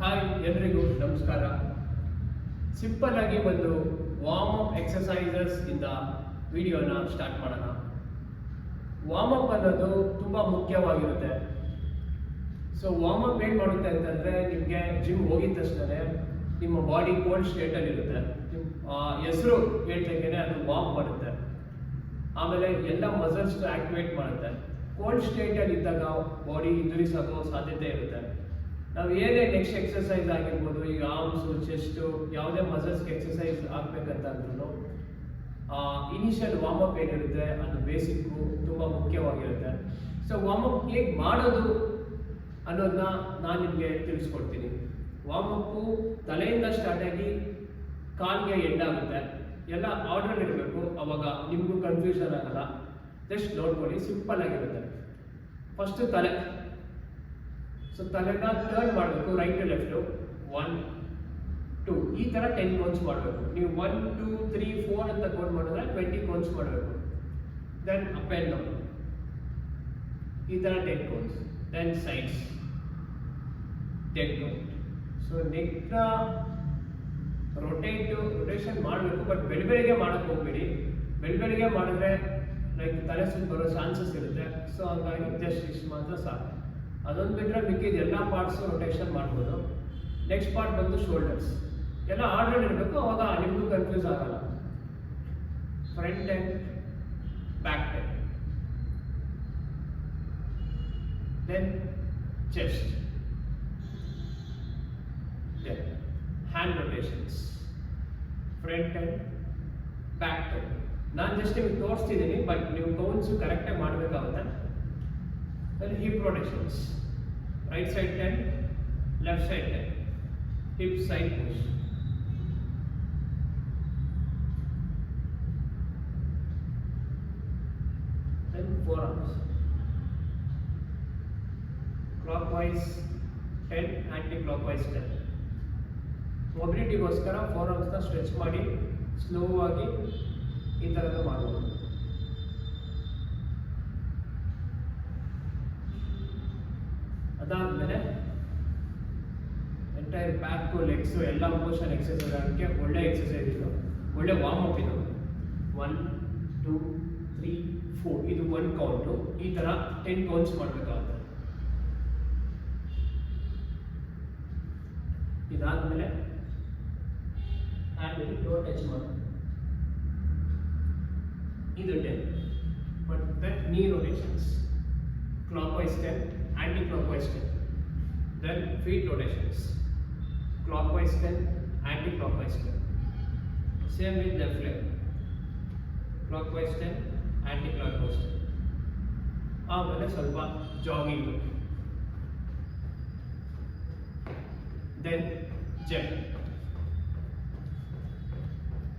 Hi ಎಲ್ರಿಗೂ ನಮಸ್ಕಾರ. Simple ಆಗಿ ಒಂದು ವಾರ್ಮ್ ಅಪ್ ಎಕ್ಸಸೈಸಸ್ ಇಂದ ವಿಡಿಯೋನ ಸ್ಟಾರ್ಟ್ ಮಾಡೋಣ. ವಾರ್ಮ್ ಅಪ್ ಅನ್ನೋದು ತುಂಬ ಮುಖ್ಯವಾಗಿರುತ್ತೆ. ಸೊ ವಾರ್ಮ್ ಅಪ್ ಏನು ಮಾಡುತ್ತೆ ಅಂತಂದರೆ, ನಿಮಗೆ ಜಿಮ್ ಹೋಗಿದ ತಕ್ಷಣ ನಿಮ್ಮ ಬಾಡಿ ಕೋಲ್ಡ್ ಸ್ಟೇಟಲ್ಲಿ ಇರುತ್ತೆ. ಹೆಸರು ಹೇಳ್ತಕ್ಕೇನೆ ಅದು ವಾರ್ಮ್ ಮಾಡುತ್ತೆ. ಆಮೇಲೆ ಎಲ್ಲ ಮಸಲ್ಸ್ ಆಕ್ಟಿವೇಟ್ ಮಾಡುತ್ತೆ. ಕೋಲ್ಡ್ ಸ್ಟೇಟಲ್ಲಿ ಇದ್ದಾಗ ಬಾಡಿ ಇಂಜುರೀಸ್ ಆಗೋ ಸಾಧ್ಯತೆ ಇರುತ್ತೆ. ನಾವು ಏನೇ ನೆಕ್ಸ್ಟ್ ಎಕ್ಸಸೈಸ್ ಆಗಿರ್ಬೋದು, ಈಗ ಆರ್ಮ್ಸು, ಚೆಸ್ಟು, ಯಾವುದೇ ಮಸಲ್ಸ್ಗೆ ಎಕ್ಸಸೈಸ್ ಆಗಬೇಕಂತ ಅಂದ್ರೂ ಇನಿಷಿಯಲ್ ವಾರ್ಮ್ ಅಪ್ ಏನಿರುತ್ತೆ ಅದು ಬೇಸಿಕ್ಕು ತುಂಬ ಮುಖ್ಯವಾಗಿರುತ್ತೆ. ಸೊ ವಾರ್ಮ್ ಅಪ್ ಹೇಗೆ ಮಾಡೋದು ಅನ್ನೋದನ್ನ ನಾನು ನಿಮಗೆ ತಿಳಿಸ್ಕೊಡ್ತೀನಿ. ವಾರ್ಮ್ ಅಪ್ಪು ತಲೆಯಿಂದ ಸ್ಟಾರ್ಟ್ ಆಗಿ ಕಾಲಿಗೆ ಎಂಡ್ ಆಗುತ್ತೆ. ಎಲ್ಲ ಆರ್ಡ್ರಲ್ಲಿ ಇರಬೇಕು, ಅವಾಗ ನಿಮಗೂ ಕನ್ಫ್ಯೂಷನ್ ಆಗಲ್ಲ. ಜಸ್ಟ್ ನೋಡ್ಕೊಳ್ಳಿ, ಸಿಂಪಲ್ ಆಗಿರುತ್ತೆ. ಫಸ್ಟು ತಲೆ. ಸೊ ತಲೆನ ಟರ್ನ್ ಮಾಡಬೇಕು, ರೈಟ್ ಟು ಲೆಫ್ಟು. 1 2 ಈ ಥರ 10 ಕೌಂಟ್ಸ್ ಮಾಡಬೇಕು. ನೀವು 1 2 3 4 ಅಂತ ಕೌಂಟ್ ಮಾಡಿದ್ರೆ 20 ಕೌಂಟ್ಸ್ ಮಾಡಬೇಕು. ದೆನ್ ಅಪ್ ಆ್ಯಂಡ್ ಡೌನ್ ಈ ಥರ 10 counts. Then sides 10 count. So ನೆಕ್ನ ರೊಟೇಷನ್ ಮಾಡಬೇಕು, ಬಟ್ ಬೆಳಗ್ಗೆ ಮಾಡೋಕ್ಕೆ ಹೋಗ್ಬೇಡಿ. ಬೆಳಗ್ಗೆ ಮಾಡಿದ್ರೆ ಲೈಕ್ ತಲೆ ಸುತ್ತ ಬರೋ ಚಾನ್ಸಸ್ ಇರುತ್ತೆ. ಸೊ ಹಾಗಾಗಿ ಜಸ್ಟ್ ಇಷ್ಟು ಮಾತ್ರ ಸಾಕು. ಅದೊಂದು ಬಿಟ್ಟರೆ ಮಿಕ್ಕಿದ ಎಲ್ಲ ಪಾರ್ಟ್ಸು ರೊಟೇಷನ್ ಮಾಡ್ಬೋದು. ನೆಕ್ಸ್ಟ್ ಪಾರ್ಟ್ ಬಂದು ಶೋಲ್ಡರ್ಸ್. ಎಲ್ಲ ಆರ್ಡರ್ ಇರಬೇಕು, ಅವಾಗ ನಿಮಗೂ ಕನ್ಫ್ಯೂಸ್ ಆಗಲ್ಲ. Front end, back end, then chest, then hand rotations, front end, back end. ನಾನು ಜಸ್ಟ್ ನಿಮಗೆ ತೋರಿಸ್ತಿದ್ದೀನಿ, ಬಟ್ ನೀವು ಕೌಂಟ್ಸು ಕರೆಕ್ಟಾಗಿ ಮಾಡಬೇಕಾಗುತ್ತೆ. Then hip rotations, right side 10, left side 10, hip side push. Then forearms, clockwise 10, anti-clockwise 10. ಮೊಬಿಲಿಟಿಗೋಸ್ಕರ ಫೋರ್ಆರ್ಮ್ಸ್ನ stretch ಮಾಡಿ slow ಆಗಿ ಈ ಥರದ್ದು ಮಾಡ್ಬೋದು. ಅದಾದಮೇಲೆ ಎಂಟೈರ್ ಬ್ಯಾಕು, ಲೆಗ್ಸು ಎಲ್ಲ ಮೋಷನ್ ಎಕ್ಸಸೈಸ್ ಆಗೋಕ್ಕೆ ಒಳ್ಳೆ ಎಕ್ಸಸೈಸ್ ಇದು, ಒಳ್ಳೆ ವಾರ್ಮ್ ಅಪ್ ಇದು. 1 2 3 4 ಇದು 1 ಕೌಂಟು. ಈ ಥರ 10 ಕೌಂಟ್ಸ್ ಮಾಡಬೇಕಾಗುತ್ತೆ. ಇದಾದಮೇಲೆ ಹ್ಯಾಂಡಲ್ಲಿ ಡೋರ್ ಟಚ್ ಮಾಡಿ ಇದು 10. ಮತ್ತೆ ನೀ rotations, clockwise 10, anti-clockwise 10. Then feet rotations, clockwise 10, anti-clockwise 10. Same with left leg, clockwise 10, anti-clockwise 10. ಆಮೇಲೆ ಸ್ವಲ್ಪ ಜಾಗಿಂಗ್, ದೆನ್ ಜಂಪ್.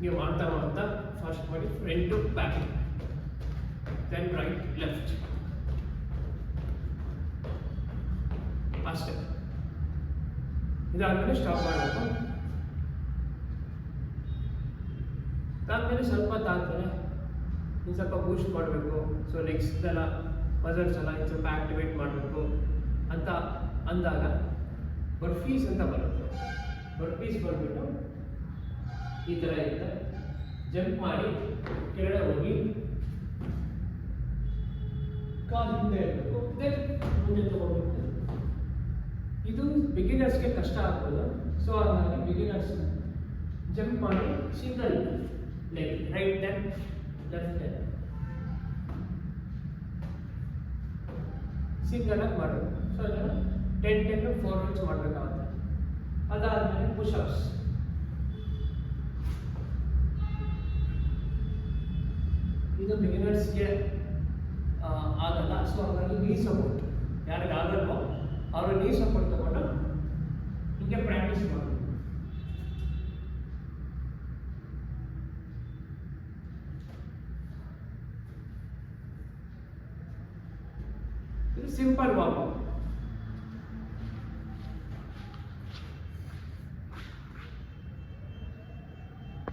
ನೀವು ಮಾಡ್ತಾ ಫಸ್ಟ್ ಮಾಡಿ front to back, then right left, ಅಷ್ಟೇ. ಇದಾದ್ಮೇಲೆ ಸ್ಟಾಪ್ ಮಾಡಬೇಕು. ಅದಾದ್ಮೇಲೆ ಸ್ವಲ್ಪ ತಾದ್ಮೇಲೆ ಇನ್ನು ಸ್ವಲ್ಪ ಬೂಸ್ಟ್ ಮಾಡಬೇಕು. ಸೊ ಲೆಗ್ಸ್ದೆಲ್ಲ ಮಸಲ್ಸ್ ಎಲ್ಲ ಇನ್ನು ಸ್ವಲ್ಪ ಆಕ್ಟಿವೇಟ್ ಮಾಡಬೇಕು ಅಂತ ಅಂದಾಗ ಬರ್ಫೀಸ್ ಅಂತ ಬರುತ್ತೆ. ಬರ್ಫೀಸ್ ಬಂದ್ಬಿಟ್ಟು ಈ ಥರ ಇರುತ್ತೆ. ಜಂಪ್ ಮಾಡಿ ಕೆಳಗಡೆ ಹೋಗಿ ಕಾಲು ಹಿಂದೆ ಇರಬೇಕು, ದೆನ್ ಮುಂದೆ ತಗೋಬೇಕು. ಇದು ಬಿಗಿನರ್ಸ್ಗೆ ಕಷ್ಟ ಆಗ್ಬೋದು. ಸೊ ಹಾಗಾಗಿ ಬಿಗಿನರ್ಸ್ ಜಂಪ್ ಮಾಡಿ single leg, right leg, left leg, single ಆಗಿ ಮಾಡಬೇಕು. ಸೊ ಅದನ್ನು 10 4 ರೌಂಡ್ಸ್ ಮಾಡಬೇಕಾಗುತ್ತೆ. ಅದಾದಮೇಲೆ ಪುಷಪ್ಸ್. ಇದು ಬಿಗಿನರ್ಸ್ಗೆ ಆಗಲ್ಲ. ಸೊ ಹಾಗಾಗಿ ನೀ ಸಪೋರ್ಟ್, ಯಾರಿಗೆ ಆಗಲ್ವೋ ಅವರು ನೀ ಸಪೋರ್ಟ್ ತಗೊಂಡು ಹೀಗೆ ಪ್ರಾಕ್ಟೀಸ್ ಮಾಡಬೇಕು. ಇದು ಸಿಂಪಲ್ ವಾರ್ಮ್ ಅಪ್.